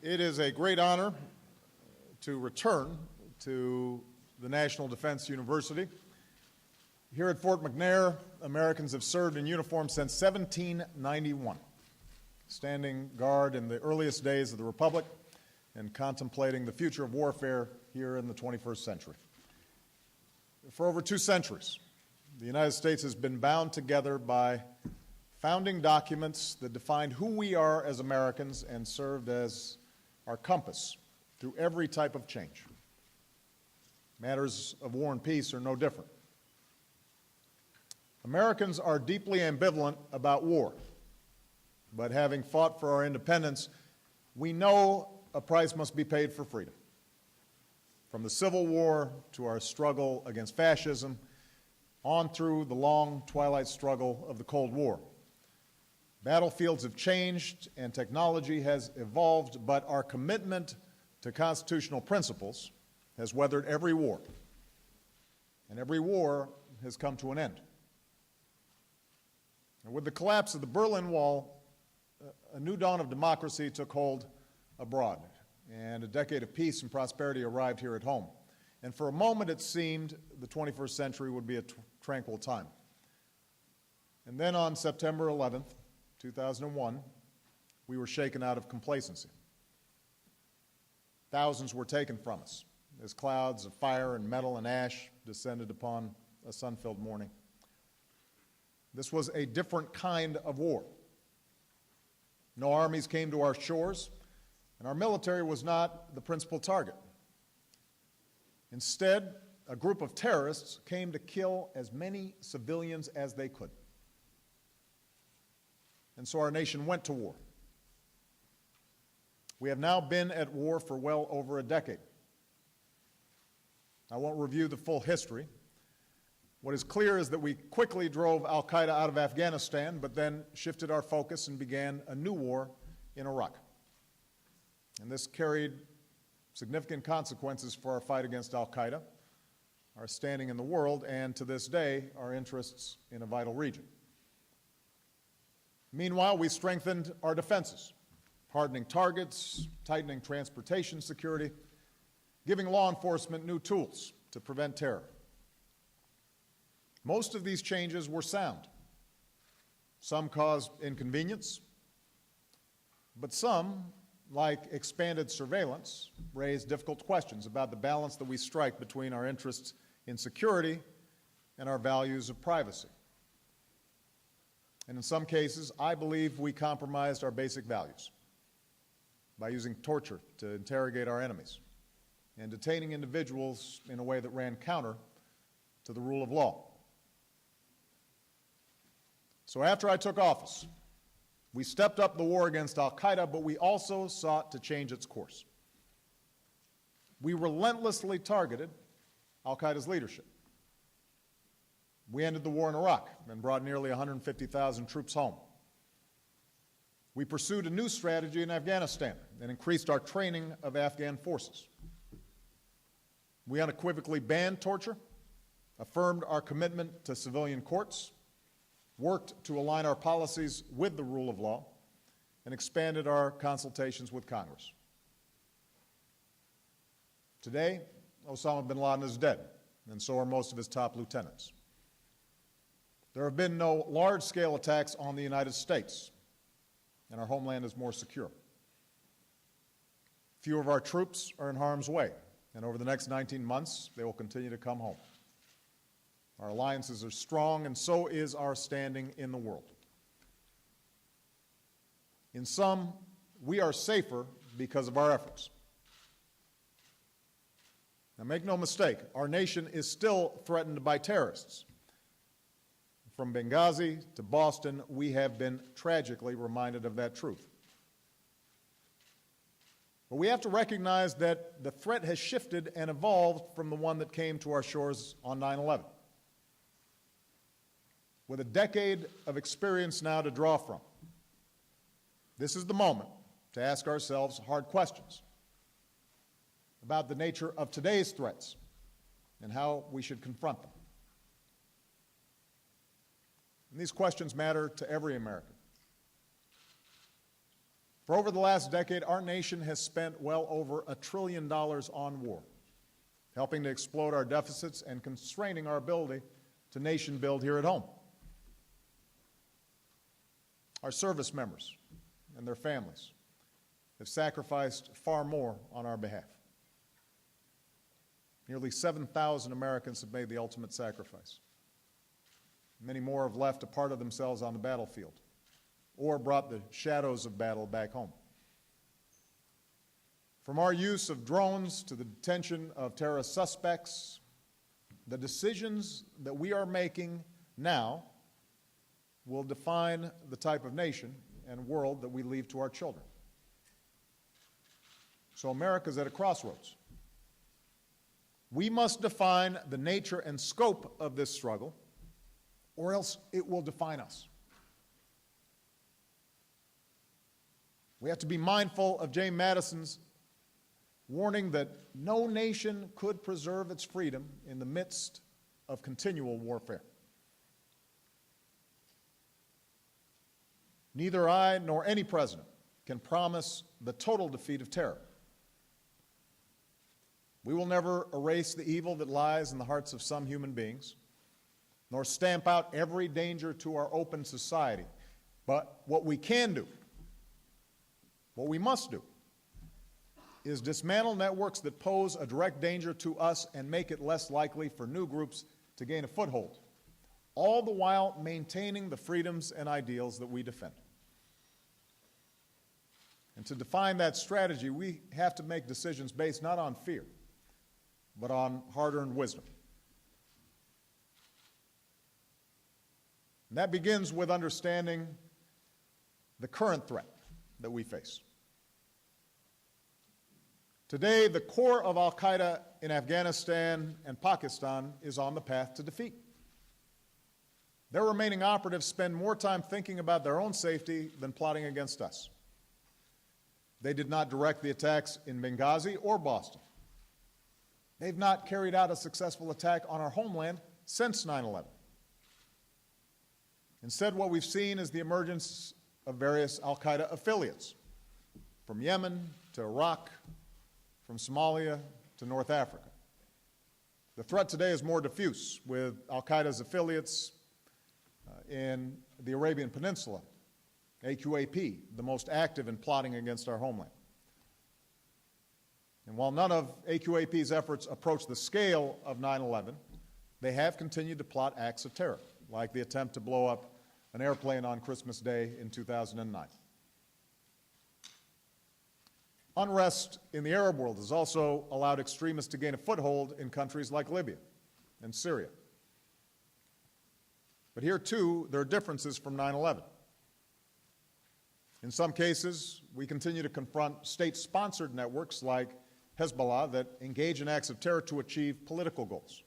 It is a great honor to return to the National Defense University. Here at Fort McNair, Americans have served in uniform since 1791, standing guard in the earliest days of the Republic and contemplating the future of warfare here in the 21st century. For over 2 centuries, the United States has been bound together by founding documents that defined who we are as Americans and served as our compass through every type of change. Matters of war and peace are no different. Americans are deeply ambivalent about war, but having fought for our independence, we know a price must be paid for freedom. From the Civil War to our struggle against fascism, on through the long twilight struggle of the Cold War. Battlefields have changed and technology has evolved, but our commitment to constitutional principles has weathered every war, and every war has come to an end. And with the collapse of the Berlin Wall, a new dawn of democracy took hold abroad, and a decade of peace and prosperity arrived here at home. And for a moment it seemed the 21st century would be a tranquil time. And then on September 11th, 2001, we were shaken out of complacency. Thousands were taken from us as clouds of fire and metal and ash descended upon a sun-filled morning. This was a different kind of war. No armies came to our shores, and our military was not the principal target. Instead, a group of terrorists came to kill as many civilians as they could. And so our nation went to war. We have now been at war for well over a decade. I won't review the full history. What is clear is that we quickly drove al-Qaeda out of Afghanistan, but then shifted our focus and began a new war in Iraq. And this carried significant consequences for our fight against al-Qaeda, our standing in the world, and to this day, our interests in a vital region. Meanwhile, we strengthened our defenses, hardening targets, tightening transportation security, giving law enforcement new tools to prevent terror. Most of these changes were sound. Some caused inconvenience, but some, like expanded surveillance, raised difficult questions about the balance that we strike between our interests in security and our values of privacy. And in some cases, I believe we compromised our basic values by using torture to interrogate our enemies and detaining individuals in a way that ran counter to the rule of law. So after I took office, we stepped up the war against al-Qaeda, but we also sought to change its course. We relentlessly targeted al-Qaeda's leadership. We ended the war in Iraq and brought nearly 150,000 troops home. We pursued a new strategy in Afghanistan and increased our training of Afghan forces. We unequivocally banned torture, affirmed our commitment to civilian courts, worked to align our policies with the rule of law, and expanded our consultations with Congress. Today, Osama bin Laden is dead, and so are most of his top lieutenants. There have been no large-scale attacks on the United States, and our homeland is more secure. Few of our troops are in harm's way, and over the next 19 months, they will continue to come home. Our alliances are strong, and so is our standing in the world. In sum, we are safer because of our efforts. Now, make no mistake, our nation is still threatened by terrorists. From Benghazi to Boston, we have been tragically reminded of that truth. But we have to recognize that the threat has shifted and evolved from the one that came to our shores on 9/11. With a decade of experience now to draw from, this is the moment to ask ourselves hard questions about the nature of today's threats and how we should confront them. And these questions matter to every American. For over the last decade, our nation has spent well over $1 trillion on war, helping to explode our deficits and constraining our ability to nation build here at home. Our service members and their families have sacrificed far more on our behalf. Nearly 7,000 Americans have made the ultimate sacrifice. Many more have left a part of themselves on the battlefield or brought the shadows of battle back home. From our use of drones to the detention of terrorist suspects, the decisions that we are making now will define the type of nation and world that we leave to our children. So America's at a crossroads. We must define the nature and scope of this struggle, or else it will define us. We have to be mindful of James Madison's warning that no nation could preserve its freedom in the midst of continual warfare. Neither I nor any president can promise the total defeat of terror. We will never erase the evil that lies in the hearts of some human beings, nor stamp out every danger to our open society. But what we can do, what we must do, is dismantle networks that pose a direct danger to us and make it less likely for new groups to gain a foothold, all the while maintaining the freedoms and ideals that we defend. And to define that strategy, we have to make decisions based not on fear, but on hard-earned wisdom. And that begins with understanding the current threat that we face. Today, the core of al-Qaeda in Afghanistan and Pakistan is on the path to defeat. Their remaining operatives spend more time thinking about their own safety than plotting against us. They did not direct the attacks in Benghazi or Boston. They've not carried out a successful attack on our homeland since 9/11. Instead, what we've seen is the emergence of various al-Qaeda affiliates, from Yemen to Iraq, from Somalia to North Africa. The threat today is more diffuse, with al-Qaeda's affiliates in the Arabian Peninsula, AQAP, the most active in plotting against our homeland. And while none of AQAP's efforts approach the scale of 9/11, they have continued to plot acts of terror, like the attempt to blow up an airplane on Christmas Day in 2009. Unrest in the Arab world has also allowed extremists to gain a foothold in countries like Libya and Syria. But here, too, there are differences from 9/11. In some cases, we continue to confront state-sponsored networks like Hezbollah that engage in acts of terror to achieve political goals.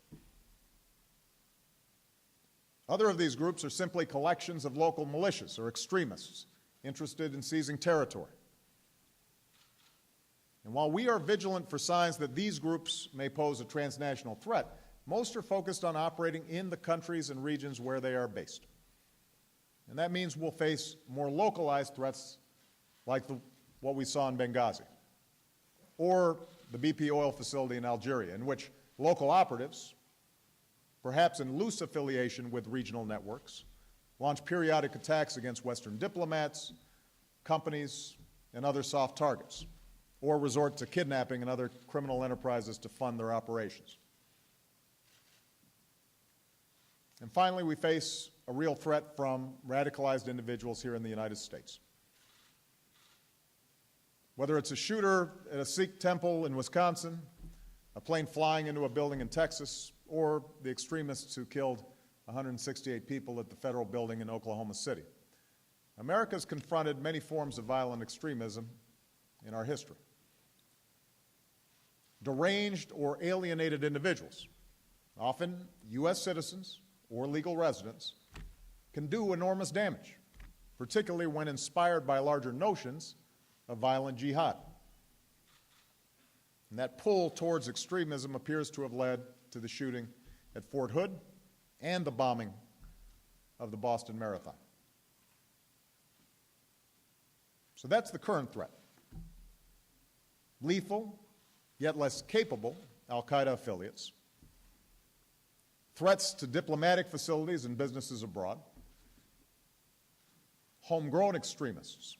Other of these groups are simply collections of local militias or extremists interested in seizing territory. And while we are vigilant for signs that these groups may pose a transnational threat, most are focused on operating in the countries and regions where they are based. And that means we'll face more localized threats like what we saw in Benghazi, or the BP oil facility in Algeria, in which local operatives, perhaps in loose affiliation with regional networks, launch periodic attacks against Western diplomats, companies, and other soft targets, or resort to kidnapping and other criminal enterprises to fund their operations. And finally, we face a real threat from radicalized individuals here in the United States. Whether it's a shooter at a Sikh temple in Wisconsin, a plane flying into a building in Texas, or the extremists who killed 168 people at the federal building in Oklahoma City, America's confronted many forms of violent extremism in our history. Deranged or alienated individuals, often U.S. citizens or legal residents, can do enormous damage, particularly when inspired by larger notions of violent jihad. And that pull towards extremism appears to have led to the shooting at Fort Hood and the bombing of the Boston Marathon. So that's the current threat. Lethal, yet less capable, al-Qaeda affiliates, threats to diplomatic facilities and businesses abroad, homegrown extremists.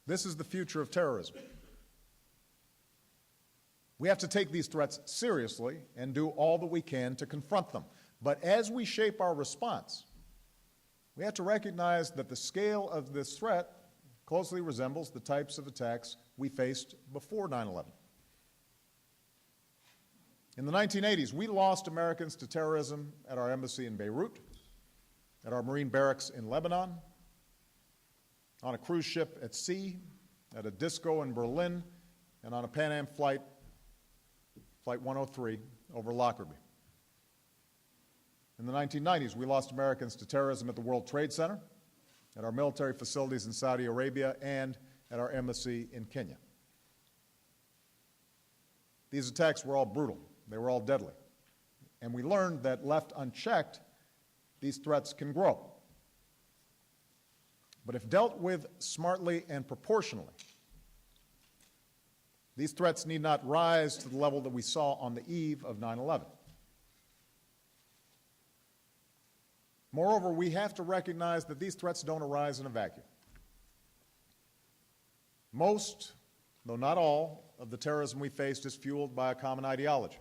This is the future of terrorism. We have to take these threats seriously and do all that we can to confront them. But as we shape our response, we have to recognize that the scale of this threat closely resembles the types of attacks we faced before 9/11. In the 1980s, we lost Americans to terrorism at our embassy in Beirut, at our Marine barracks in Lebanon, on a cruise ship at sea, at a disco in Berlin, and on a Pan Am flight, Flight 103, over Lockerbie. In the 1990s, we lost Americans to terrorism at the World Trade Center, at our military facilities in Saudi Arabia, and at our embassy in Kenya. These attacks were all brutal. They were all deadly. And we learned that left unchecked, these threats can grow. But if dealt with smartly and proportionally, these threats need not rise to the level that we saw on the eve of 9/11. Moreover, we have to recognize that these threats don't arise in a vacuum. Most, though not all, of the terrorism we faced is fueled by a common ideology,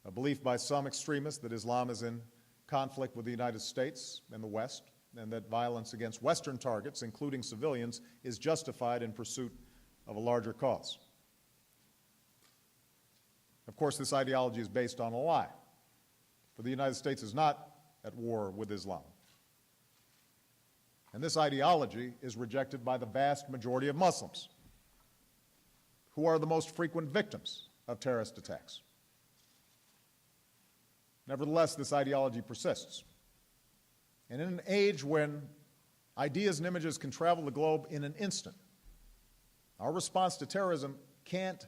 a belief by some extremists that Islam is in conflict with the United States and the West, and that violence against Western targets, including civilians, is justified in pursuit of a larger cause. Of course, this ideology is based on a lie, for the United States is not at war with Islam. And this ideology is rejected by the vast majority of Muslims, who are the most frequent victims of terrorist attacks. Nevertheless, this ideology persists. And in an age when ideas and images can travel the globe in an instant, our response to terrorism can't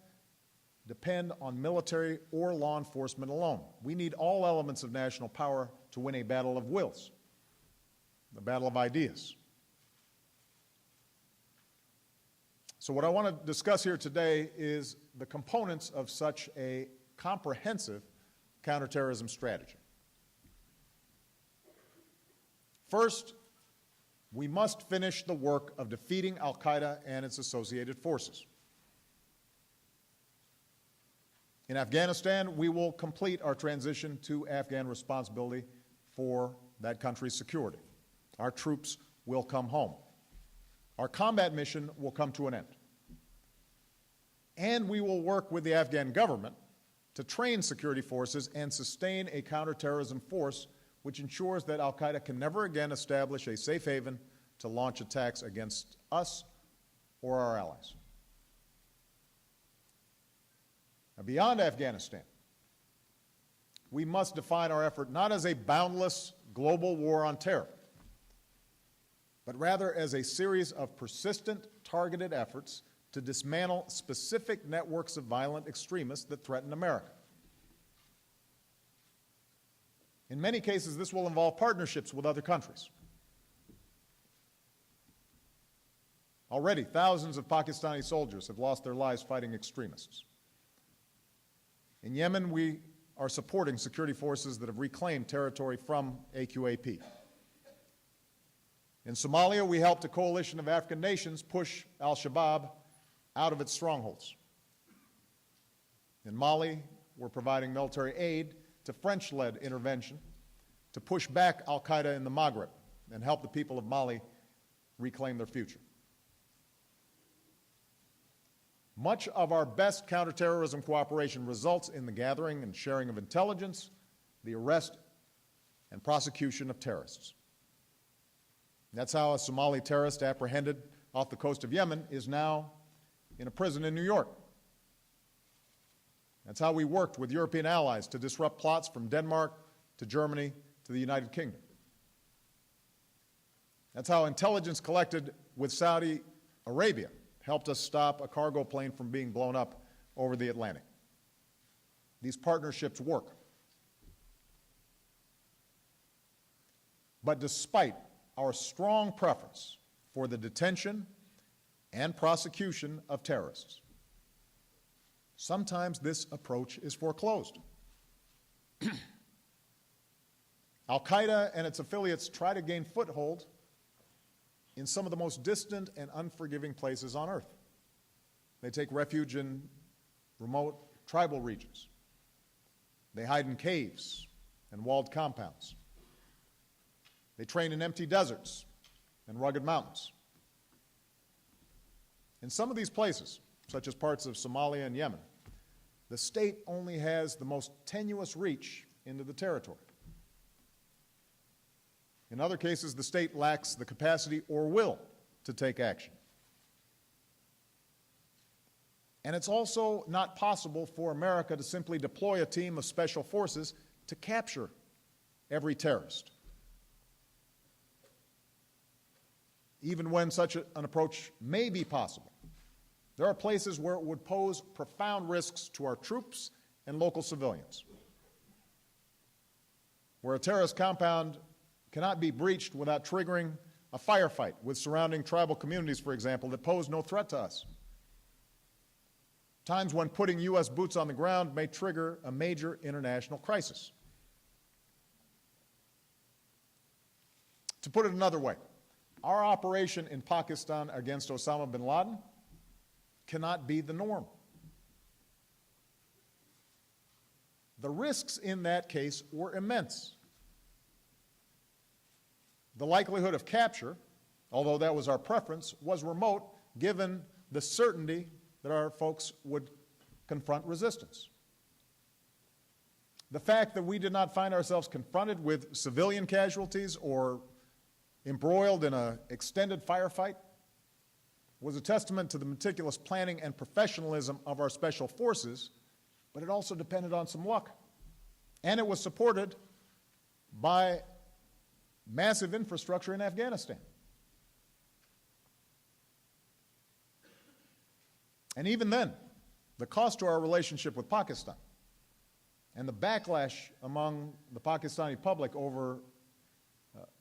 depend on military or law enforcement alone. We need all elements of national power to win a battle of wills, the battle of ideas. So what I want to discuss here today is the components of such a comprehensive counterterrorism strategy. First, we must finish the work of defeating al-Qaeda and its associated forces. In Afghanistan, we will complete our transition to Afghan responsibility for that country's security. Our troops will come home. Our combat mission will come to an end. And we will work with the Afghan government to train security forces and sustain a counterterrorism force which ensures that al-Qaeda can never again establish a safe haven to launch attacks against us or our allies. Now, beyond Afghanistan, we must define our effort not as a boundless global war on terror, but rather as a series of persistent, targeted efforts to dismantle specific networks of violent extremists that threaten America. In many cases, this will involve partnerships with other countries. Already, thousands of Pakistani soldiers have lost their lives fighting extremists. In Yemen, we are supporting security forces that have reclaimed territory from AQAP. In Somalia, we helped a coalition of African nations push al-Shabaab out of its strongholds. In Mali, we're providing military aid to French-led intervention to push back al-Qaeda in the Maghreb and help the people of Mali reclaim their future. Much of our best counterterrorism cooperation results in the gathering and sharing of intelligence, the arrest and prosecution of terrorists. That's how a Somali terrorist apprehended off the coast of Yemen is now in a prison in New York. That's how we worked with European allies to disrupt plots from Denmark to Germany to the United Kingdom. That's how intelligence collected with Saudi Arabia helped us stop a cargo plane from being blown up over the Atlantic. These partnerships work. But despite our strong preference for the detention and prosecution of terrorists. Sometimes this approach is foreclosed. Al-Qaeda and its affiliates try to gain foothold in some of the most distant and unforgiving places on earth. They take refuge in remote tribal regions. They hide in caves and walled compounds. They train in empty deserts and rugged mountains. In some of these places, such as parts of Somalia and Yemen, the state only has the most tenuous reach into the territory. In other cases, the state lacks the capacity or will to take action. And it's also not possible for America to simply deploy a team of special forces to capture every terrorist. Even when such an approach may be possible, there are places where it would pose profound risks to our troops and local civilians, where a terrorist compound cannot be breached without triggering a firefight with surrounding tribal communities, for example, that pose no threat to us. Times when putting U.S. boots on the ground may trigger a major international crisis. To put it another way, our operation in Pakistan against Osama bin Laden cannot be the norm. The risks in that case were immense. The likelihood of capture, although that was our preference, was remote given the certainty that our folks would confront resistance. The fact that we did not find ourselves confronted with civilian casualties or embroiled in an extended firefight was a testament to the meticulous planning and professionalism of our special forces, but it also depended on some luck. And it was supported by massive infrastructure in Afghanistan. And even then, the cost to our relationship with Pakistan and the backlash among the Pakistani public over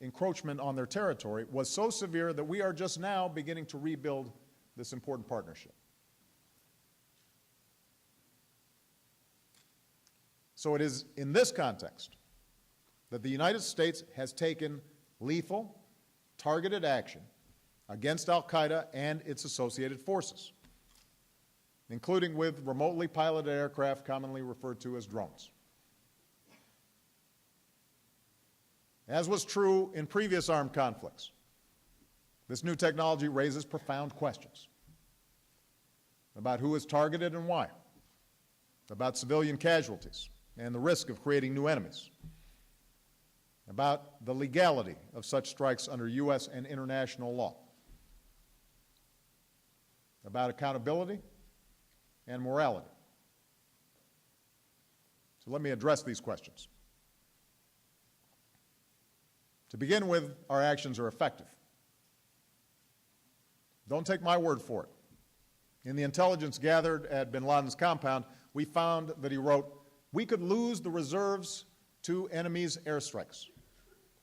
encroachment on their territory was so severe that we are just now beginning to rebuild this important partnership. So it is in this context that the United States has taken lethal, targeted action against al-Qaeda and its associated forces, including with remotely piloted aircraft commonly referred to as drones. As was true in previous armed conflicts, this new technology raises profound questions about who is targeted and why, about civilian casualties and the risk of creating new enemies, about the legality of such strikes under U.S. and international law, about accountability and morality. So let me address these questions. To begin with, our actions are effective. Don't take my word for it. In the intelligence gathered at bin Laden's compound, we found that he wrote, "We could lose the reserves to enemies' airstrikes.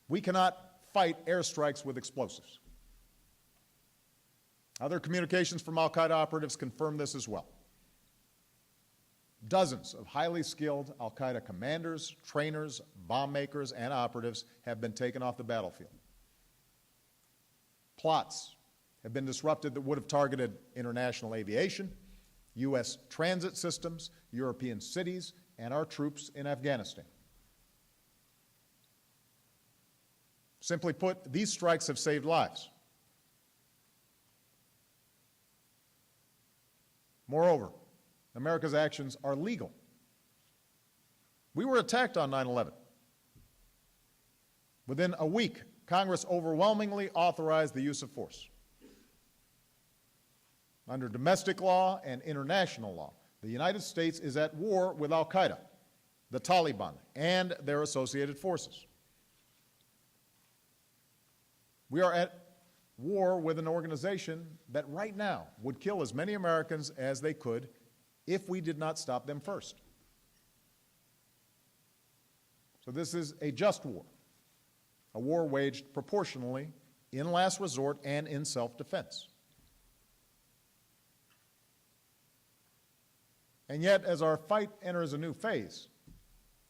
We cannot fight airstrikes with explosives." Other communications from al-Qaeda operatives confirm this as well. Dozens of highly skilled al-Qaeda commanders, trainers, bomb makers, and operatives have been taken off the battlefield. Plots have been disrupted that would have targeted international aviation, U.S. transit systems, European cities, and our troops in Afghanistan. Simply put, these strikes have saved lives. Moreover, America's actions are legal. We were attacked on 9/11. Within a week, Congress overwhelmingly authorized the use of force. Under domestic law and international law, the United States is at war with al-Qaeda, the Taliban, and their associated forces. We are at war with an organization that right now would kill as many Americans as they could if we did not stop them first. So this is a just war, a war waged proportionally, in last resort, and in self-defense. And yet, as our fight enters a new phase,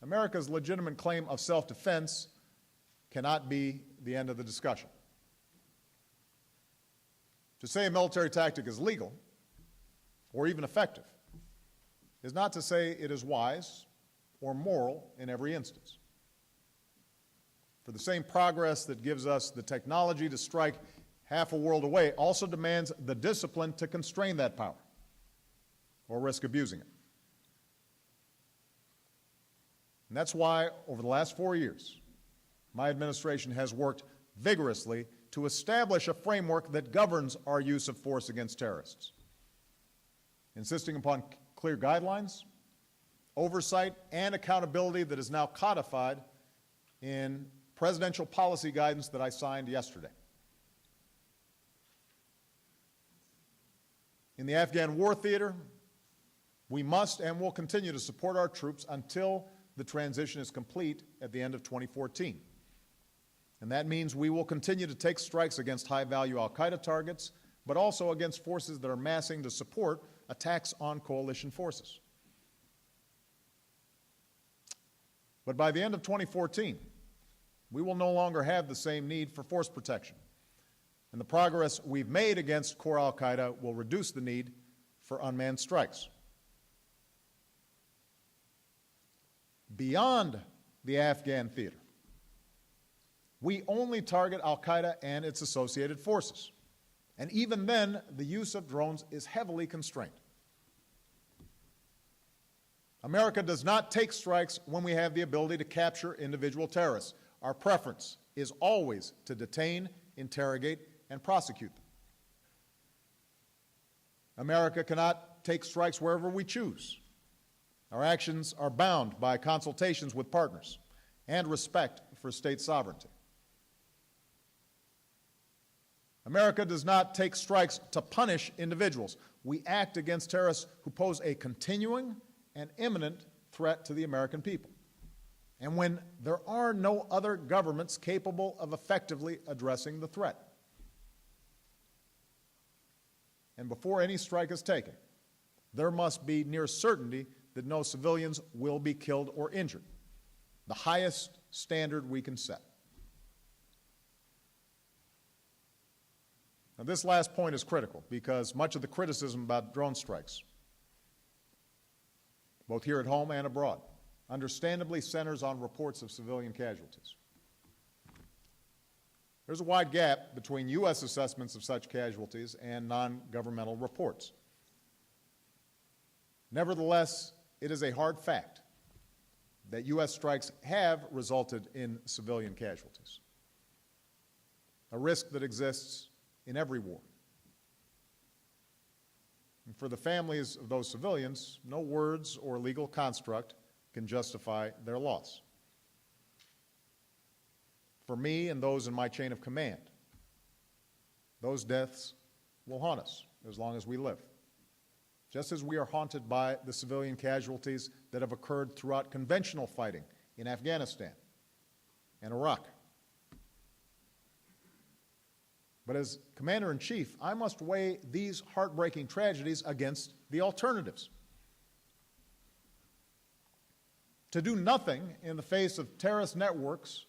America's legitimate claim of self-defense cannot be the end of the discussion. To say a military tactic is legal or even effective is not to say it is wise or moral in every instance. For the same progress that gives us the technology to strike half a world away also demands the discipline to constrain that power or risk abusing it. And that's why, over the last 4 years, my administration has worked vigorously to establish a framework that governs our use of force against terrorists, insisting upon clear guidelines, oversight, and accountability that is now codified in presidential policy guidance that I signed yesterday. In the Afghan war theater, we must and will continue to support our troops until the transition is complete at the end of 2014. And that means we will continue to take strikes against high-value al-Qaeda targets, but also against forces that are massing to support attacks on coalition forces. But by the end of 2014, we will no longer have the same need for force protection. And the progress we've made against core al-Qaeda will reduce the need for unmanned strikes. Beyond the Afghan theater, we only target al-Qaeda and its associated forces. And even then, the use of drones is heavily constrained. America does not take strikes when we have the ability to capture individual terrorists. Our preference is always to detain, interrogate, and prosecute them. America cannot take strikes wherever we choose. Our actions are bound by consultations with partners and respect for state sovereignty. America does not take strikes to punish individuals. We act against terrorists who pose a continuing and imminent threat to the American people, and when there are no other governments capable of effectively addressing the threat. And before any strike is taken, there must be near certainty that no civilians will be killed or injured, the highest standard we can set. Now, this last point is critical because much of the criticism about drone strikes, both here at home and abroad, understandably centers on reports of civilian casualties. There's a wide gap between U.S. assessments of such casualties and non-governmental reports. Nevertheless, it is a hard fact that U.S. strikes have resulted in civilian casualties, a risk that exists in every war. And for the families of those civilians, no words or legal construct can justify their loss. For me and those in my chain of command, those deaths will haunt us as long as we live, just as we are haunted by the civilian casualties that have occurred throughout conventional fighting in Afghanistan and Iraq. But as Commander-in-Chief, I must weigh these heartbreaking tragedies against the alternatives. To do nothing in the face of terrorist networks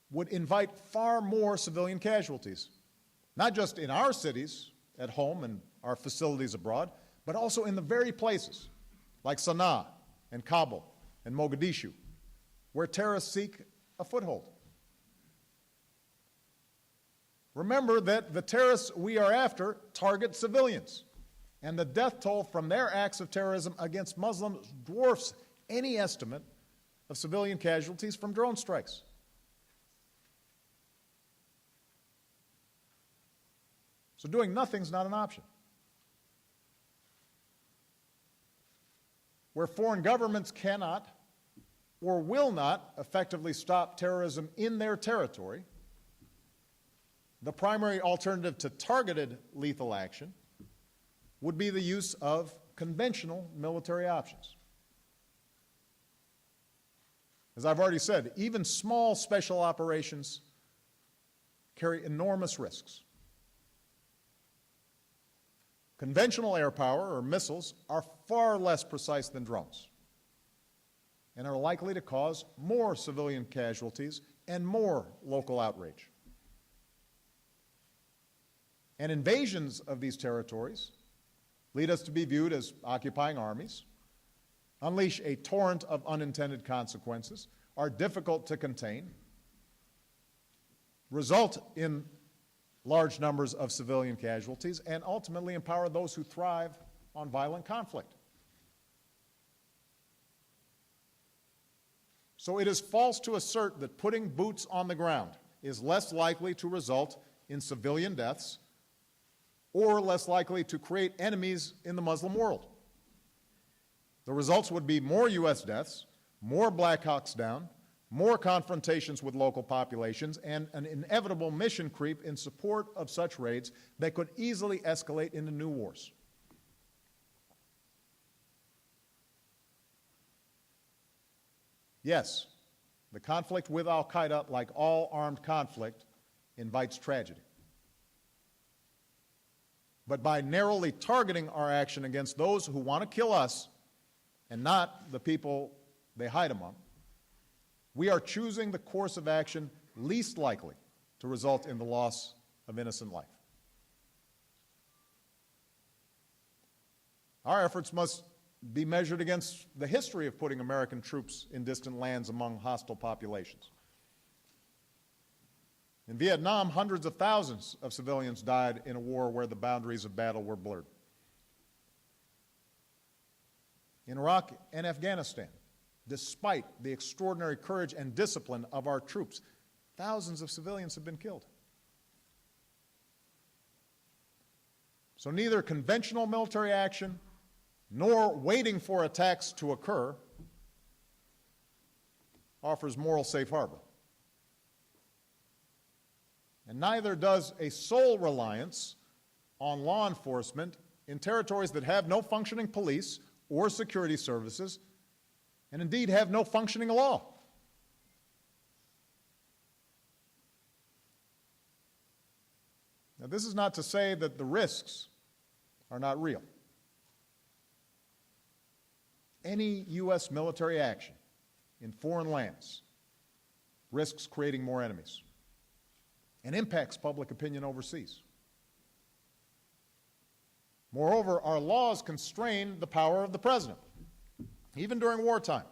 would invite far more civilian casualties, not just in our cities at home and our facilities abroad, but also in the very places like Sana'a and Kabul and Mogadishu, where terrorists seek a foothold. Remember that the terrorists we are after target civilians, and the death toll from their acts of terrorism against Muslims dwarfs any estimate of civilian casualties from drone strikes. So doing nothing is not an option. Where foreign governments cannot or will not effectively stop terrorism in their territory, the primary alternative to targeted lethal action would be the use of conventional military options. As I've already said, even small special operations carry enormous risks. Conventional air power, or missiles, are far less precise than drones and are likely to cause more civilian casualties and more local outrage. And invasions of these territories lead us to be viewed as occupying armies, unleash a torrent of unintended consequences, are difficult to contain, result in large numbers of civilian casualties, and ultimately empower those who thrive on violent conflict. So it is false to assert that putting boots on the ground is less likely to result in civilian deaths or less likely to create enemies in the Muslim world. The results would be more U.S. deaths, more Black Hawks Down, more confrontations with local populations, and an inevitable mission creep in support of such raids that could easily escalate into new wars. Yes, the conflict with al-Qaeda, like all armed conflict, invites tragedy. But by narrowly targeting our action against those who want to kill us and not the people they hide among, we are choosing the course of action least likely to result in the loss of innocent life. Our efforts must be measured against the history of putting American troops in distant lands among hostile populations. In Vietnam, hundreds of thousands of civilians died in a war where the boundaries of battle were blurred. In Iraq and Afghanistan, despite the extraordinary courage and discipline of our troops, thousands of civilians have been killed. So neither conventional military action nor waiting for attacks to occur offers moral safe harbor. And neither does a sole reliance on law enforcement in territories that have no functioning police or security services, and indeed have no functioning law. Now, this is not to say that the risks are not real. Any U.S. military action in foreign lands risks creating more enemies and impacts public opinion overseas. Moreover, our laws constrain the power of the president, even during wartime.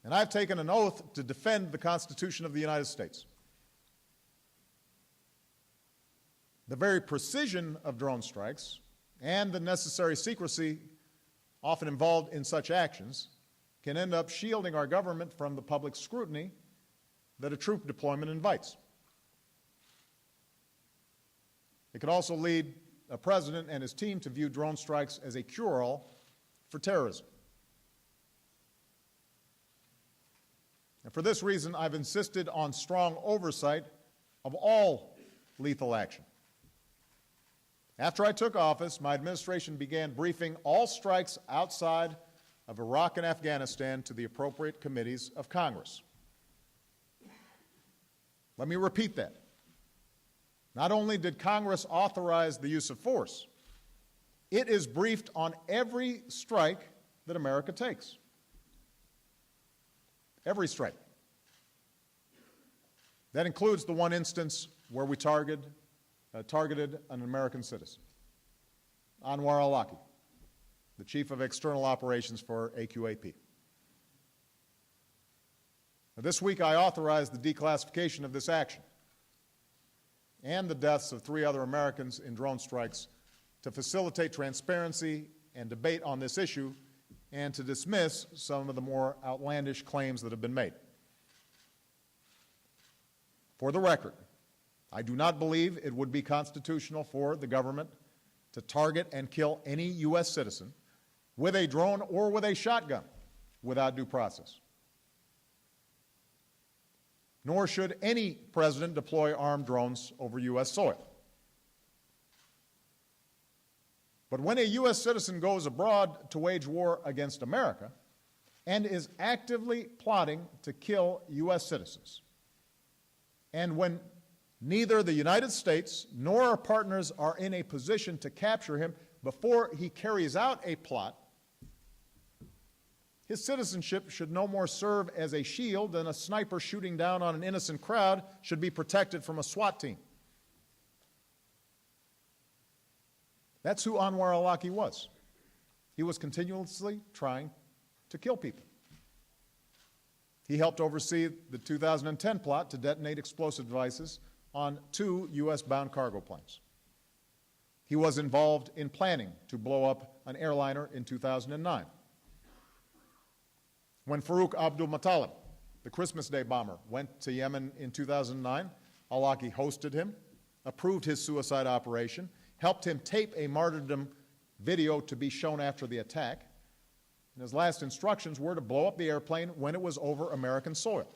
And I've taken an oath to defend the Constitution of the United States. The very precision of drone strikes and the necessary secrecy often involved in such actions can end up shielding our government from the public scrutiny that a troop deployment invites. It could also lead a president and his team to view drone strikes as a cure-all for terrorism. And for this reason, I've insisted on strong oversight of all lethal action. After I took office, my administration began briefing all strikes outside of Iraq and Afghanistan to the appropriate committees of Congress. Let me repeat that. Not only did Congress authorize the use of force, it is briefed on every strike that America takes. Every strike. That includes the one instance where we targeted an American citizen, Anwar al-Awlaki, the Chief of External Operations for AQAP. Now, this week I authorized the declassification of this action and the deaths of 3 other Americans in drone strikes to facilitate transparency and debate on this issue and to dismiss some of the more outlandish claims that have been made. For the record, I do not believe it would be constitutional for the government to target and kill any U.S. citizen with a drone or with a shotgun without due process. Nor should any president deploy armed drones over U.S. soil. But when a U.S. citizen goes abroad to wage war against America and is actively plotting to kill U.S. citizens, and when neither the United States nor our partners are in a position to capture him, before he carries out a plot, his citizenship should no more serve as a shield than a sniper shooting down on an innocent crowd should be protected from a SWAT team. That's who Anwar al-Awlaki was. He was continuously trying to kill people. He helped oversee the 2010 plot to detonate explosive devices on 2 U.S.-bound cargo planes. He was involved in planning to blow up an airliner in 2009. When Farouk Abdul Muttalib, the Christmas Day bomber, went to Yemen in 2009, al-Awlaki hosted him, approved his suicide operation, helped him tape a martyrdom video to be shown after the attack, and his last instructions were to blow up the airplane when it was over American soil.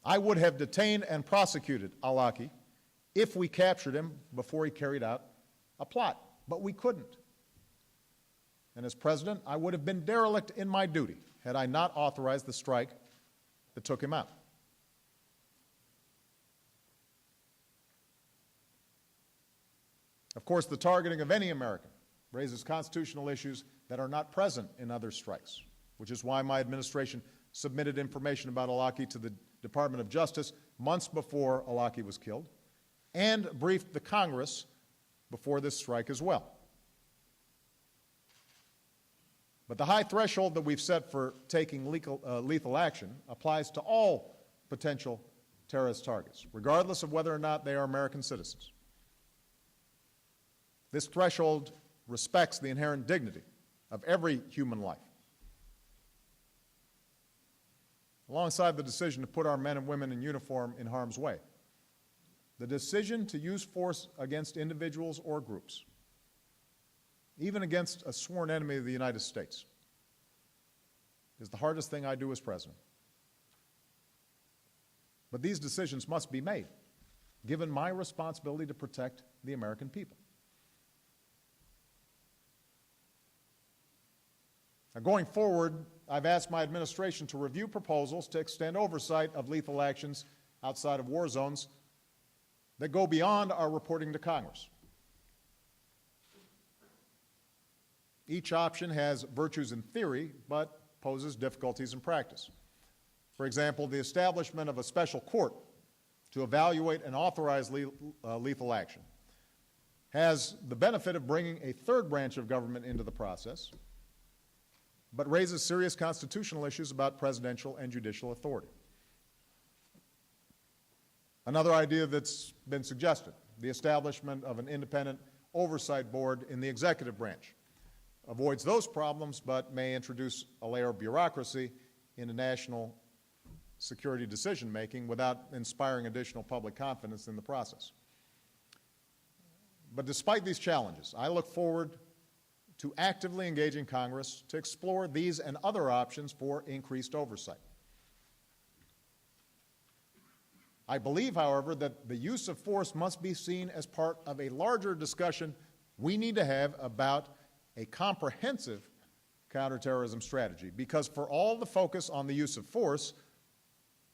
I would have detained and prosecuted al-Awlaki if we captured him before he carried out a plot, but we couldn't. And as president, I would have been derelict in my duty had I not authorized the strike that took him out. Of course, the targeting of any American raises constitutional issues that are not present in other strikes, which is why my administration submitted information about al-Awlaki to the Department of Justice months before al-Awlaki was killed, and briefed the Congress before this strike as well. But the high threshold that we've set for taking lethal action applies to all potential terrorist targets, regardless of whether or not they are American citizens. This threshold respects the inherent dignity of every human life. Alongside the decision to put our men and women in uniform in harm's way, the decision to use force against individuals or groups, even against a sworn enemy of the United States, is the hardest thing I do as president. But these decisions must be made, given my responsibility to protect the American people. Now, going forward, I've asked my administration to review proposals to extend oversight of lethal actions outside of war zones that go beyond our reporting to Congress. Each option has virtues in theory, but poses difficulties in practice. For example, the establishment of a special court to evaluate and authorize lethal action has the benefit of bringing a third branch of government into the process, but raises serious constitutional issues about presidential and judicial authority. Another idea that's been suggested, the establishment of an independent oversight board in the executive branch, avoids those problems but may introduce a layer of bureaucracy into national security decision-making without inspiring additional public confidence in the process. But despite these challenges, I look forward to actively engaging Congress to explore these and other options for increased oversight. I believe, however, that the use of force must be seen as part of a larger discussion we need to have about a comprehensive counterterrorism strategy, because for all the focus on the use of force,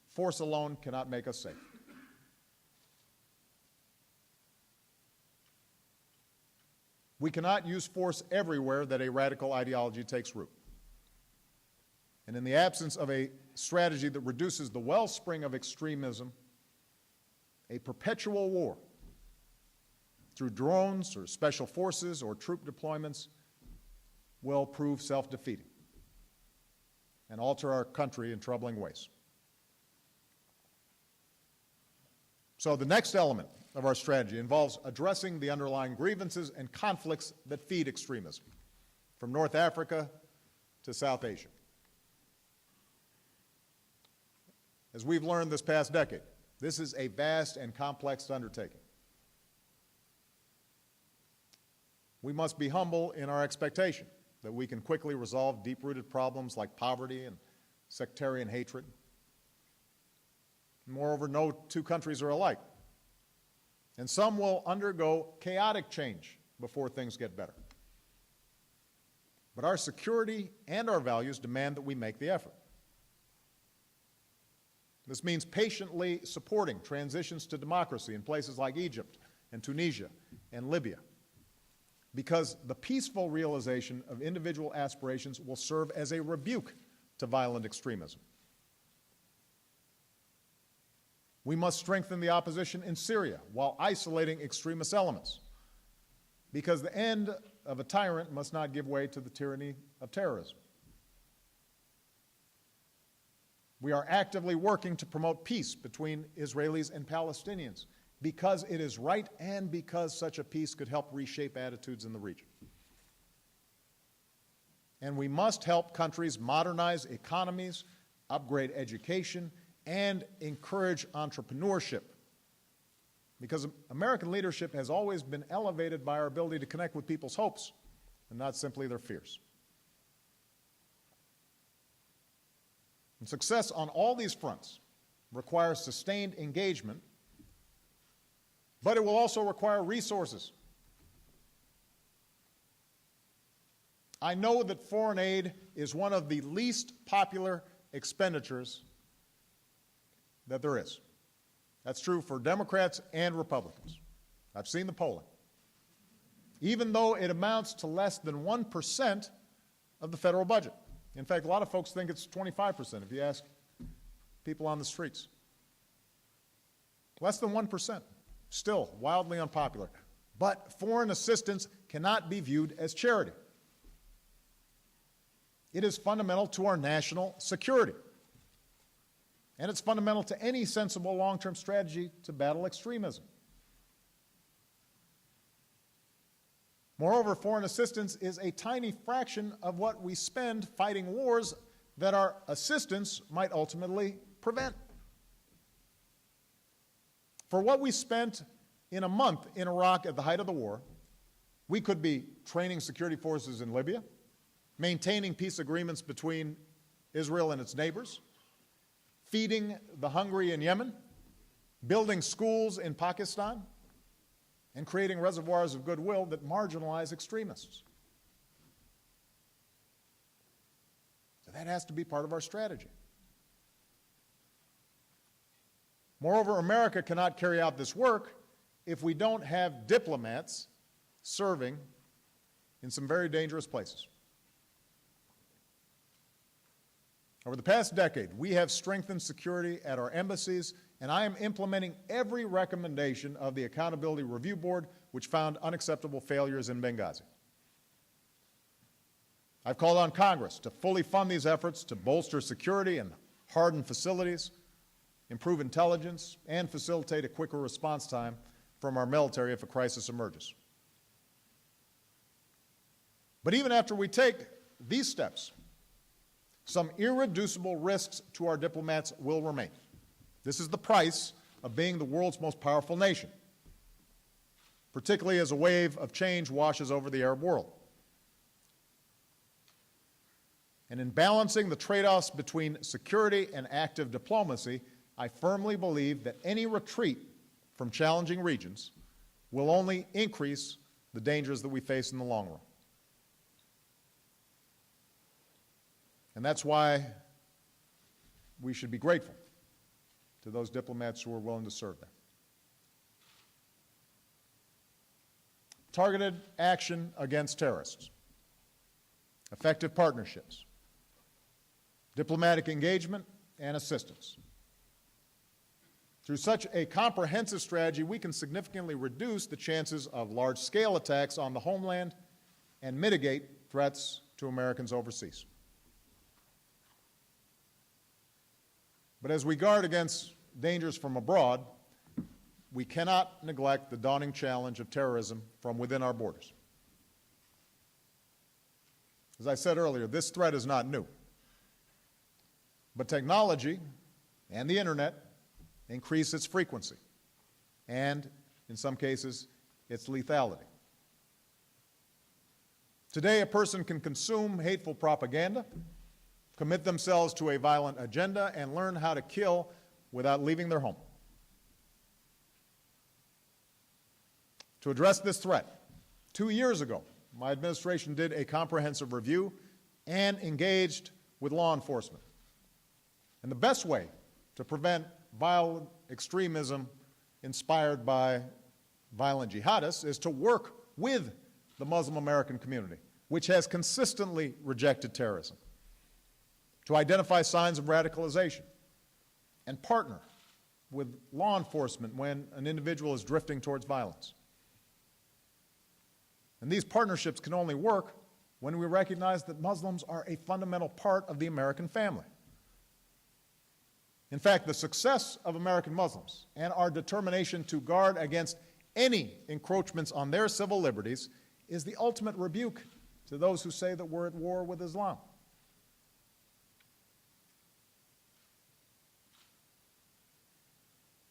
force alone cannot make us safe. We cannot use force everywhere that a radical ideology takes root. And in the absence of a strategy that reduces the wellspring of extremism, a perpetual war through drones or special forces or troop deployments will prove self-defeating and alter our country in troubling ways. So the next element of our strategy involves addressing the underlying grievances and conflicts that feed extremism, from North Africa to South Asia. As we've learned this past decade, this is a vast and complex undertaking. We must be humble in our expectation that we can quickly resolve deep-rooted problems like poverty and sectarian hatred. Moreover, no two countries are alike, and some will undergo chaotic change before things get better. But our security and our values demand that we make the effort. This means patiently supporting transitions to democracy in places like Egypt and Tunisia and Libya, because the peaceful realization of individual aspirations will serve as a rebuke to violent extremism. We must strengthen the opposition in Syria while isolating extremist elements, because the end of a tyrant must not give way to the tyranny of terrorism. We are actively working to promote peace between Israelis and Palestinians because it is right and because such a peace could help reshape attitudes in the region. And we must help countries modernize economies, upgrade education, and encourage entrepreneurship, because American leadership has always been elevated by our ability to connect with people's hopes and not simply their fears. And success on all these fronts requires sustained engagement, but it will also require resources. I know that foreign aid is one of the least popular expenditures that there is. That's true for Democrats and Republicans. I've seen the polling. Even though it amounts to less than 1% of the federal budget. In fact, a lot of folks think it's 25% if you ask people on the streets. Less than 1%. Still wildly unpopular. But foreign assistance cannot be viewed as charity. It is fundamental to our national security. And it's fundamental to any sensible long-term strategy to battle extremism. Moreover, foreign assistance is a tiny fraction of what we spend fighting wars that our assistance might ultimately prevent. For what we spent in a month in Iraq at the height of the war, we could be training security forces in Libya, maintaining peace agreements between Israel and its neighbors, feeding the hungry in Yemen, building schools in Pakistan, and creating reservoirs of goodwill that marginalize extremists. So that has to be part of our strategy. Moreover, America cannot carry out this work if we don't have diplomats serving in some very dangerous places. Over the past decade, we have strengthened security at our embassies, and I am implementing every recommendation of the Accountability Review Board, which found unacceptable failures in Benghazi. I've called on Congress to fully fund these efforts to bolster security and harden facilities, improve intelligence, and facilitate a quicker response time from our military if a crisis emerges. But even after we take these steps, some irreducible risks to our diplomats will remain. This is the price of being the world's most powerful nation, particularly as a wave of change washes over the Arab world. And in balancing the trade-offs between security and active diplomacy, I firmly believe that any retreat from challenging regions will only increase the dangers that we face in the long run. And that's why we should be grateful to those diplomats who are willing to serve there. Targeted action against terrorists, effective partnerships, diplomatic engagement, and assistance. Through such a comprehensive strategy, we can significantly reduce the chances of large-scale attacks on the homeland and mitigate threats to Americans overseas. But as we guard against dangers from abroad, we cannot neglect the daunting challenge of terrorism from within our borders. As I said earlier, this threat is not new. But technology and the internet increase its frequency and, in some cases, its lethality. Today, a person can consume hateful propaganda, commit themselves to a violent agenda, and learn how to kill without leaving their home. To address this threat, 2 years ago, my administration did a comprehensive review and engaged with law enforcement. And the best way to prevent violent extremism inspired by violent jihadists is to work with the Muslim American community, which has consistently rejected terrorism, to identify signs of radicalization and partner with law enforcement when an individual is drifting towards violence. And these partnerships can only work when we recognize that Muslims are a fundamental part of the American family. In fact, the success of American Muslims and our determination to guard against any encroachments on their civil liberties is the ultimate rebuke to those who say that we're at war with Islam.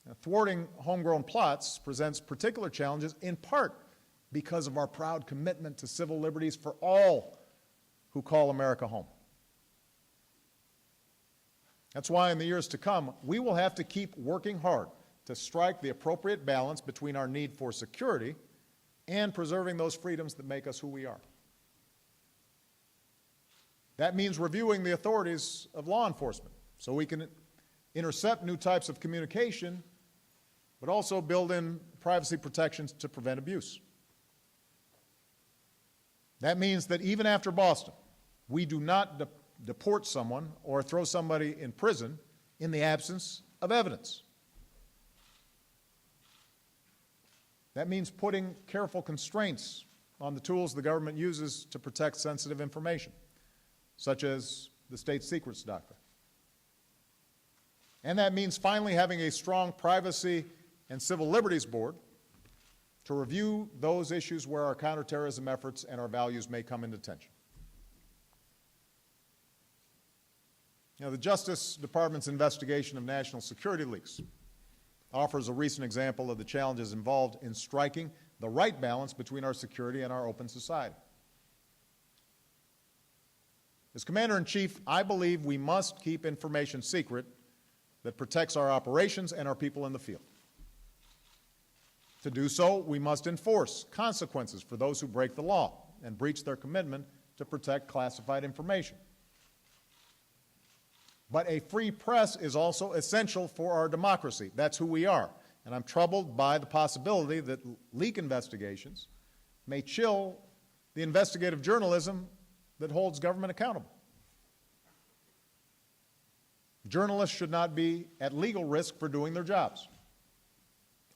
Now, thwarting homegrown plots presents particular challenges in part because of our proud commitment to civil liberties for all who call America home. That's why in the years to come, we will have to keep working hard to strike the appropriate balance between our need for security and preserving those freedoms that make us who we are. That means reviewing the authorities of law enforcement so we can intercept new types of communication, but also build in privacy protections to prevent abuse. That means that even after Boston, we do not deport someone or throw somebody in prison in the absence of evidence. That means putting careful constraints on the tools the government uses to protect sensitive information, such as the state secrets doctrine. And that means finally having a strong privacy and civil liberties board to review those issues where our counterterrorism efforts and our values may come into tension. You know, the Justice Department's investigation of national security leaks offers a recent example of the challenges involved in striking the right balance between our security and our open society. As Commander-in-Chief, I believe we must keep information secret that protects our operations and our people in the field. To do so, we must enforce consequences for those who break the law and breach their commitment to protect classified information. But a free press is also essential for our democracy. That's who we are. And I'm troubled by the possibility that leak investigations may chill the investigative journalism that holds government accountable. Journalists should not be at legal risk for doing their jobs.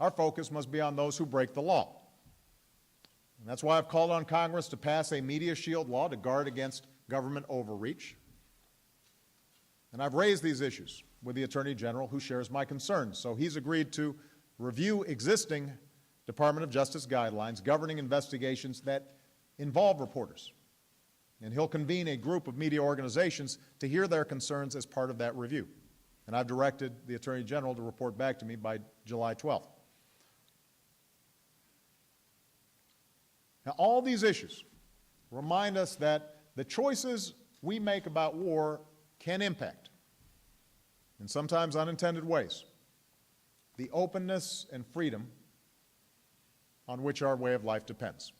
Our focus must be on those who break the law. And that's why I've called on Congress to pass a media shield law to guard against government overreach. And I've raised these issues with the Attorney General, who shares my concerns. So he's agreed to review existing Department of Justice guidelines governing investigations that involve reporters. And he'll convene a group of media organizations to hear their concerns as part of that review. And I've directed the Attorney General to report back to me by July 12th. Now, all these issues remind us that the choices we make about war can impact, in sometimes unintended ways, the openness and freedom on which our way of life depends.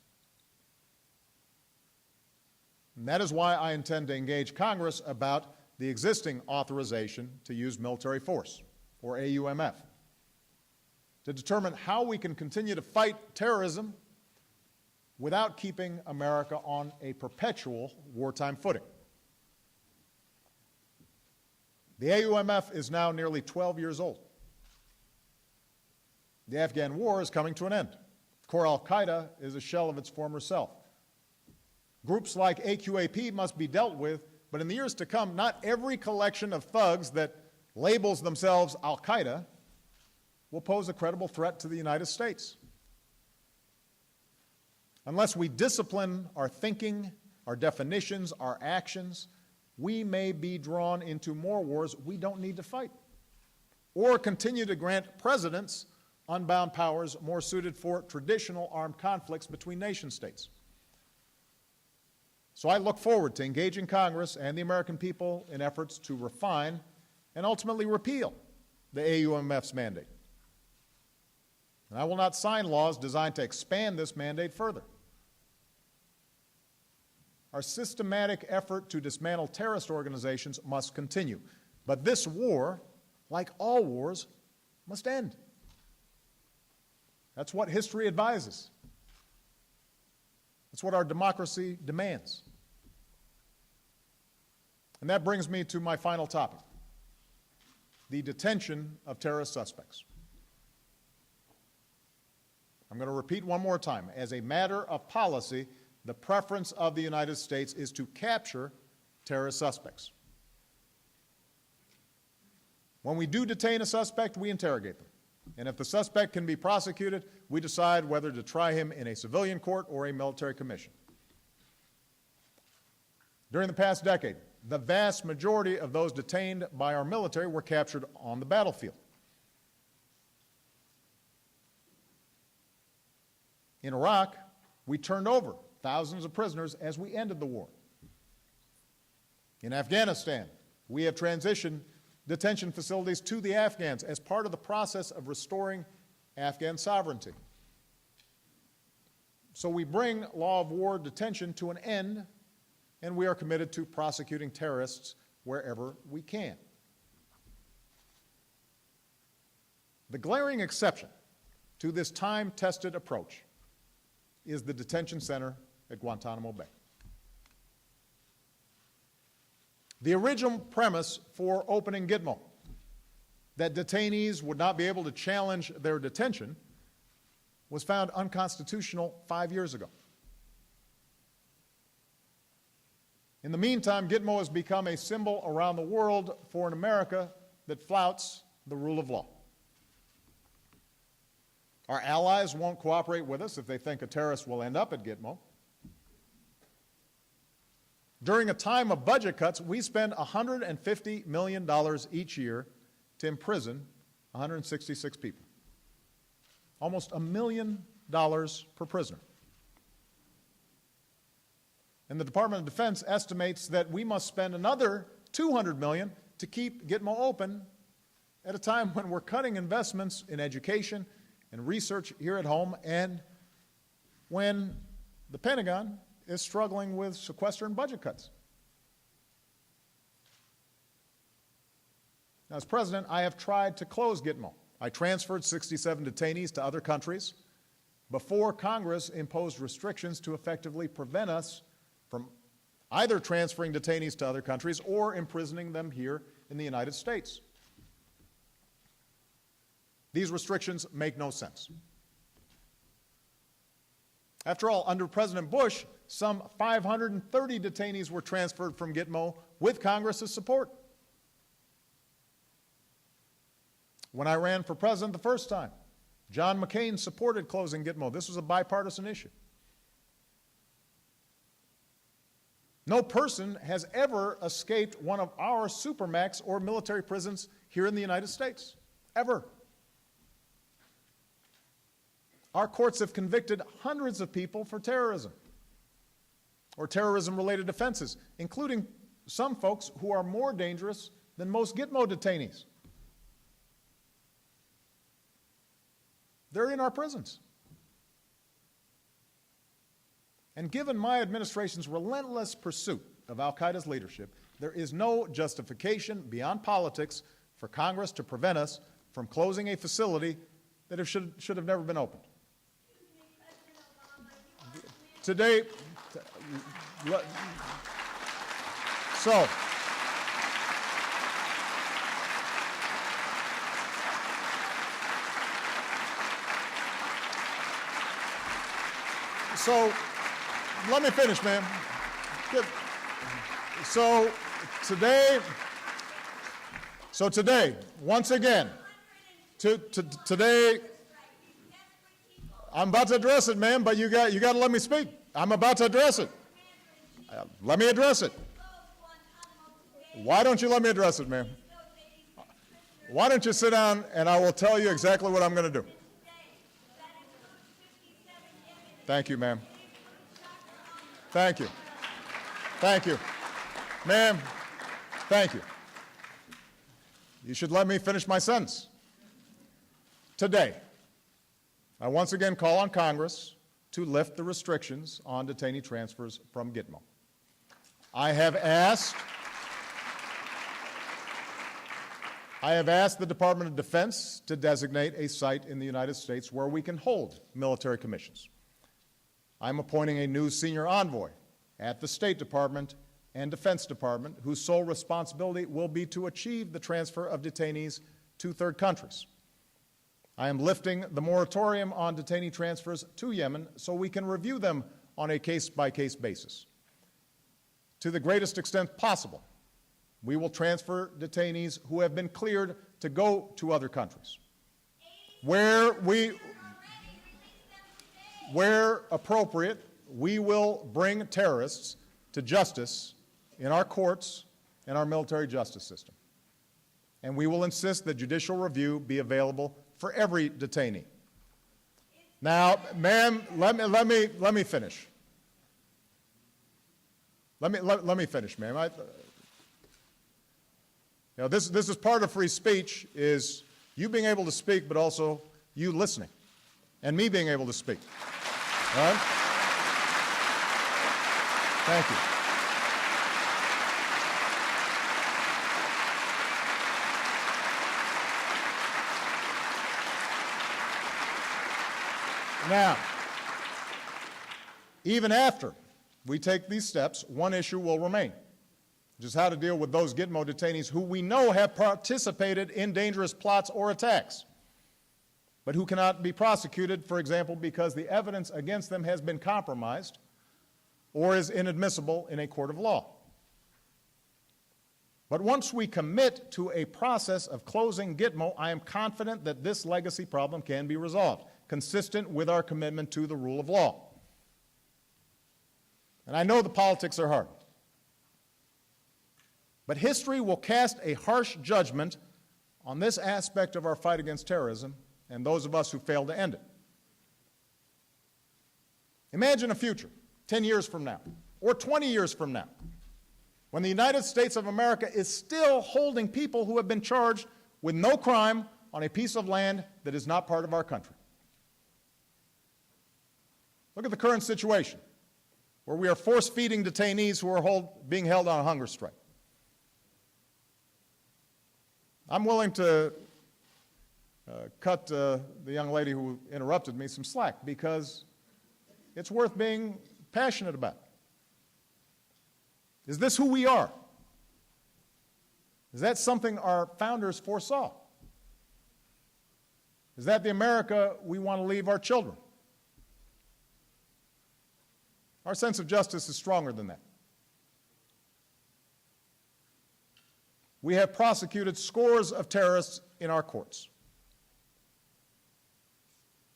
And that is why I intend to engage Congress about the existing authorization to use military force, or AUMF, to determine how we can continue to fight terrorism without keeping America on a perpetual wartime footing. The AUMF is now nearly 12 years old. The Afghan war is coming to an end. Core al-Qaeda is a shell of its former self. Groups like AQAP must be dealt with, but in the years to come, not every collection of thugs that labels themselves al-Qaeda will pose a credible threat to the United States. Unless we discipline our thinking, our definitions, our actions, we may be drawn into more wars we don't need to fight, or continue to grant presidents unbound powers more suited for traditional armed conflicts between nation states. So I look forward to engaging Congress and the American people in efforts to refine and ultimately repeal the AUMF's mandate. And I will not sign laws designed to expand this mandate further. Our systematic effort to dismantle terrorist organizations must continue. But this war, like all wars, must end. That's what history advises. That's what our democracy demands. And that brings me to my final topic, the detention of terrorist suspects. I'm going to repeat one more time. As a matter of policy, the preference of the United States is to capture terrorist suspects. When we do detain a suspect, we interrogate them. And if the suspect can be prosecuted, we decide whether to try him in a civilian court or a military commission. During the past decade, the vast majority of those detained by our military were captured on the battlefield. In Iraq, we turned over thousands of prisoners as we ended the war. In Afghanistan, we have transitioned detention facilities to the Afghans as part of the process of restoring Afghan sovereignty. So we bring law of war detention to an end, and we are committed to prosecuting terrorists wherever we can. The glaring exception to this time-tested approach is the detention center at Guantanamo Bay. The original premise for opening Gitmo, that detainees would not be able to challenge their detention, was found unconstitutional 5 years ago. In the meantime, Gitmo has become a symbol around the world for an America that flouts the rule of law. Our allies won't cooperate with us if they think a terrorist will end up at Gitmo. During a time of budget cuts, we spend $150 million each year to imprison 166 people. Almost $1 million per prisoner. And the Department of Defense estimates that we must spend another $200 million to keep Gitmo open at a time when we're cutting investments in education and research here at home, and when the Pentagon is struggling with sequester and budget cuts. Now, as president, I have tried to close Gitmo. I transferred 67 detainees to other countries before Congress imposed restrictions to effectively prevent us from either transferring detainees to other countries or imprisoning them here in the United States. These restrictions make no sense. After all, under President Bush, some 530 detainees were transferred from Gitmo with Congress's support. When I ran for president the first time, John McCain supported closing Gitmo. This was a bipartisan issue. No person has ever escaped one of our supermax or military prisons here in the United States, ever. Our courts have convicted hundreds of people for terrorism or terrorism-related offenses, including some folks who are more dangerous than most Gitmo detainees. They're in our prisons. And given my administration's relentless pursuit of al-Qaeda's leadership, there is no justification beyond politics for Congress to prevent us from closing a facility that should have never been opened. Today, so let me finish, ma'am. Good. So today, once again, today, I'm about to address it, ma'am, but you got to let me speak. I'm about to address it. Let me address it. Why don't you let me address it, ma'am? Why don't you sit down and I will tell you exactly what I'm going to do. Thank you, ma'am. Thank you. Thank you. Ma'am, thank you. You should let me finish my sentence. Today, I once again call on Congress to lift the restrictions on detainee transfers from Gitmo. I have asked I have asked the Department of Defense to designate a site in the United States where we can hold military commissions. I'm appointing a new senior envoy at the State Department and Defense Department whose sole responsibility will be to achieve the transfer of detainees to third countries. I am lifting the moratorium on detainee transfers to Yemen so we can review them on a case-by-case basis. To the greatest extent possible, we will transfer detainees who have been cleared to go to other countries. Where appropriate, we will bring terrorists to justice in our courts and our military justice system. And we will insist that judicial review be available for every detainee. Now, ma'am, let me finish. Let me finish, ma'am. This is part of free speech, is you being able to speak, but also you listening, and me being able to speak. All right? Thank you. Now, even after we take these steps, one issue will remain, which is how to deal with those Gitmo detainees who we know have participated in dangerous plots or attacks, but who cannot be prosecuted, for example, because the evidence against them has been compromised or is inadmissible in a court of law. But once we commit to a process of closing Gitmo, I am confident that this legacy problem can be resolved, consistent with our commitment to the rule of law. And I know the politics are hard. But history will cast a harsh judgment on this aspect of our fight against terrorism and those of us who failed to end it. Imagine a future, 10 years from now, or 20 years from now, when the United States of America is still holding people who have been charged with no crime on a piece of land that is not part of our country. Look at the current situation, where we are force-feeding detainees who are being held on a hunger strike. I'm willing to cut the young lady who interrupted me some slack, because it's worth being passionate about. Is this who we are? Is that something our founders foresaw? Is that the America we want to leave our children? Our sense of justice is stronger than that. We have prosecuted scores of terrorists in our courts.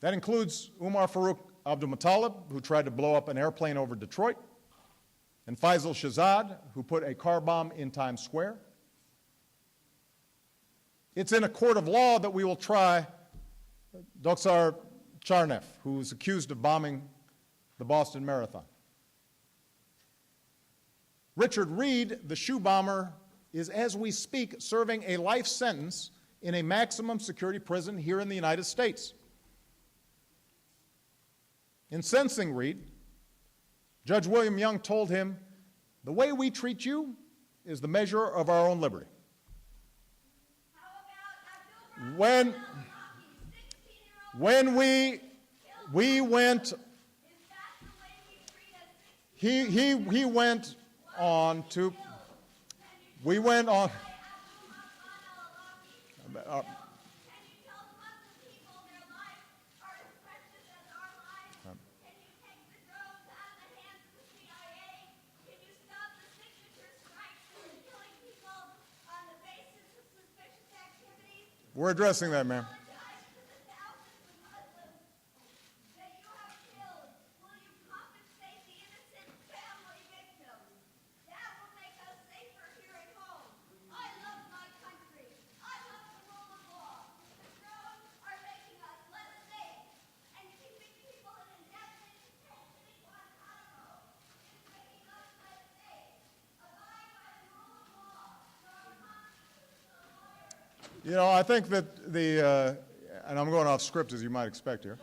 That includes Umar Farouk Abdulmutallab, who tried to blow up an airplane over Detroit, and Faisal Shahzad, who put a car bomb in Times Square. It's in a court of law that we will try Doksar Charnev, who's accused of bombing the Boston Marathon. Richard Reed, the shoe bomber, is, as we speak, serving a life sentence in a maximum security prison here in the United States. In sentencing Reed, Judge William Young told him, "The way we treat you is the measure of our own liberty." When we went, he went on to, we went on, we're addressing that, ma'am. You know, I think that and I'm going off script as you might expect here.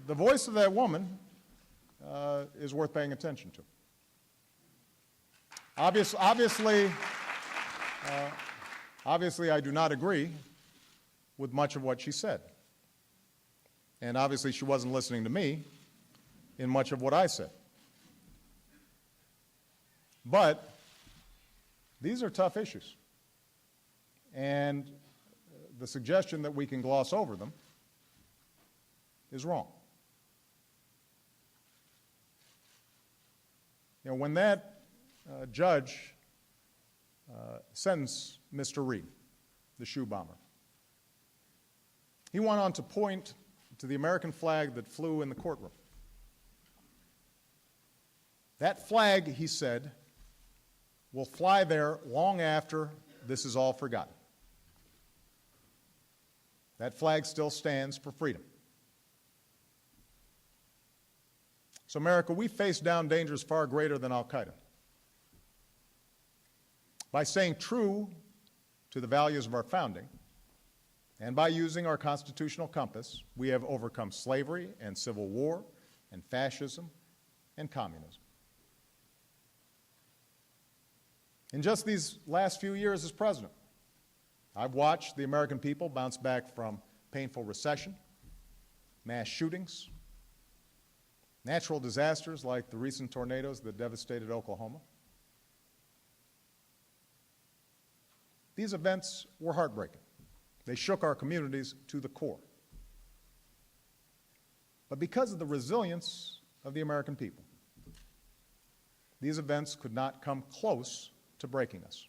the voice of that woman is worth paying attention to. Obviously, I do not agree with much of what she said. And obviously, she wasn't listening to me in much of what I said. But these are tough issues. And the suggestion that we can gloss over them is wrong. You know, when that judge sentenced Mr. Reed, the shoe bomber, he went on to point to the American flag that flew in the courtroom. That flag, he said, will fly there long after this is all forgotten. That flag still stands for freedom. So, America, we face down dangers far greater than al-Qaeda. By staying true to the values of our founding, and by using our constitutional compass, we have overcome slavery and civil war and fascism and communism. In just these last few years as president, I've watched the American people bounce back from painful recession, mass shootings, natural disasters like the recent tornadoes that devastated Oklahoma. These events were heartbreaking. They shook our communities to the core. But because of the resilience of the American people, these events could not come close to breaking us.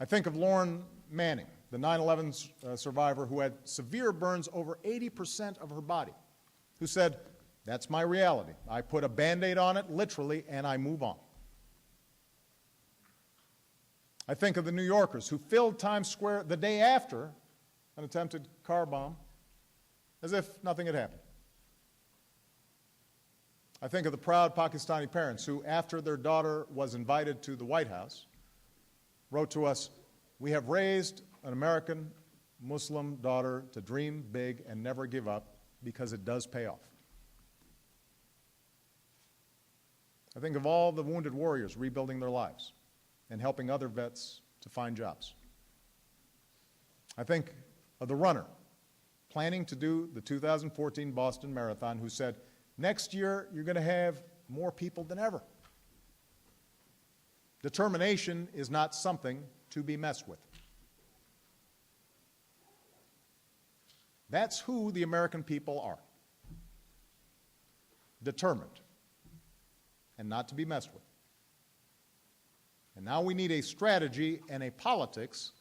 I think of Lauren Manning, the 9/11 survivor who had severe burns over 80% of her body, who said, "That's my reality. I put a Band-Aid on it, literally, and I move on." I think of the New Yorkers who filled Times Square the day after an attempted car bomb as if nothing had happened. I think of the proud Pakistani parents who, after their daughter was invited to the White House, wrote to us, "We have raised an American Muslim daughter to dream big and never give up because it does pay off." I think of all the wounded warriors rebuilding their lives and helping other vets to find jobs. I think of the runner planning to do the 2014 Boston Marathon who said, "Next year, you're going to have more people than ever." Determination is not something to be messed with. That's who the American people are. Determined and not to be messed with. And now we need a strategy and a politics